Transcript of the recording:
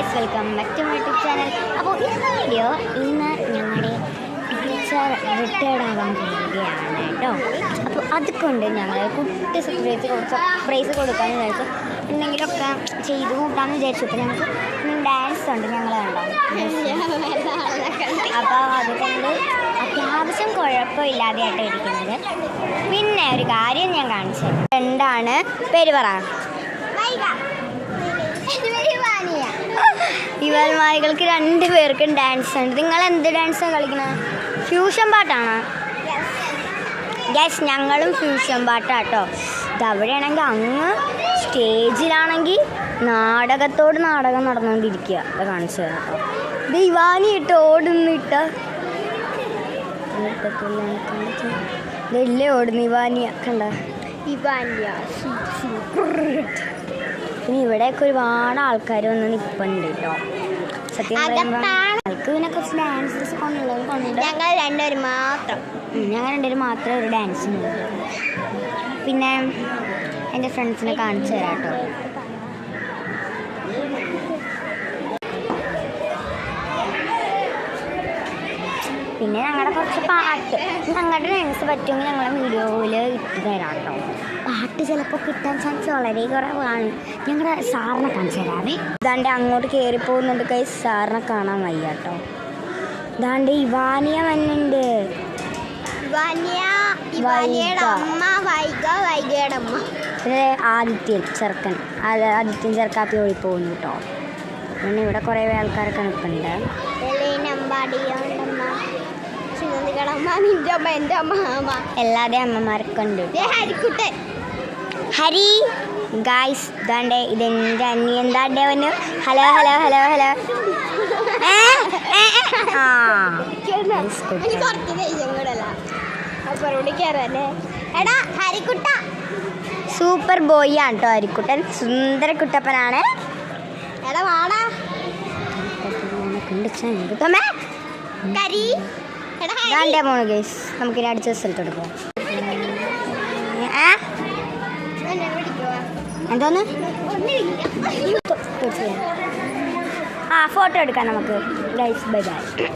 Guys, welcome back to my YouTube channel. അപ്പോൾ ഇന്നത്തെ video ഞങ്ങളുടെ ടീച്ചർ റിട്ടയർഡ് ആകാൻ പോവുകയാണ് കേട്ടോ. അപ്പോൾ അതുകൊണ്ട് ഞങ്ങൾ കുട്ടി സർപ്രൈസ് കൊടുക്കാമെന്ന് വിചാരിച്ചു. എന്തെങ്കിലുമൊക്കെ ചെയ്ത് കൂട്ടാമെന്ന് വിചാരിച്ചു. അപ്പോൾ ഞങ്ങൾക്ക് ഡാൻസ് ഉണ്ട്, ഞങ്ങൾ കണ്ടോ. അപ്പോൾ അതുകൊണ്ട് അത്യാവശ്യം കുഴപ്പമില്ലാതെയായിട്ട് ഇരിക്കുന്നത്. പിന്നെ ഒരു കാര്യം ഞാൻ കാണിച്ചു. ഫ്രണ്ടാണ്, പേര് പറ. ഇവന്മാരികൾക്ക് 2 പേർക്കും ഡാൻസ് ഉണ്ട്. നിങ്ങൾ എന്ത് ഡാൻസാണ് കളിക്കുന്നത്? ഫ്യൂഷൻ പാട്ടാണോ? യെസ്, ഞങ്ങളും ഫ്യൂഷൻ പാട്ടാട്ടോ. ഇതവിടെയാണെങ്കിൽ അങ്ങ് സ്റ്റേജിലാണെങ്കിൽ നാടകം നടന്നുകൊണ്ടിരിക്കുക. അത് കാണിച്ചു തരാം കേട്ടോ. ഇത് ഇവാനി ഇട്ട് ഓടുന്നിട്ട ഇതല്ലേ ഓടുന്നു ഇവാനിയ കണ്ട. ഇവാനിയ പിന്നെ ഇവിടെയൊക്കെ ഒരുപാട് ആൾക്കാർ വന്ന് നിൽപ്പുണ്ട് കേട്ടോ. സത്യം ഞങ്ങൾക്ക് പിന്നെ കുറച്ച് ഡാൻസേഴ്സ് കൊണ്ടുള്ളത് കൊണ്ട് ഞങ്ങൾ രണ്ടുപേരും മാത്രം ഒരു ഡാൻസിന്. പിന്നെ എൻ്റെ ഫ്രണ്ട്സിനെ കാണിച്ചു തരാം കേട്ടോ. പിന്നെ ഞങ്ങളുടെ കുറച്ച് പാട്ട്, ഞങ്ങളുടെ ഡാൻസ് പറ്റുമെങ്കിൽ ഞങ്ങളെ വീഡിയോയിൽ ഇട്ട് തരാം കേട്ടോ. പാട്ട് ചിലപ്പോൾ കിട്ടാൻ ചാൻസ് വളരെ കുറവാണ്. ഞങ്ങളുടെ സാറിനെ കാണിച്ചു തരാവേ. ഇതാണ്ട് അങ്ങോട്ട് കയറി പോകുന്നുണ്ട് കൈ, സാറിനെ കാണാൻ വയ്യ കേട്ടോ. ഇതാണ്ട് ഇവാനിയ വന്നുണ്ട്. പിന്നെ ആദിത്യൻ ചെറുക്കാപ്പി ഓടി പോകുന്നു കേട്ടോ. പിന്നെ ഇവിടെ കുറേ ആൾക്കാരൊക്കെ നിൽക്കുന്നുണ്ട്. എല്ലാവരുടെയും അമ്മമാരൊക്കെ ഉണ്ട്. ഹരി ഗായ്സ്, ഇതാണ്ടേ ഇതെൻ്റെ അനിയൻ എന്താണ്ടേ വന്നു. Hello hello hello hello. Super boy ആണ് കേട്ടോ ഹരിക്കുട്ടൻ. സുന്ദര കുട്ടപ്പനാണ്. മോണ് ഗൈസ്, നമുക്കിനി അടിച്ച സ്ഥലത്തോട്ട് പോവാം. എന്തോന്ന് ഫോട്ടോ എടുക്കാം നമുക്ക് ഗൈസ്. Bye bye.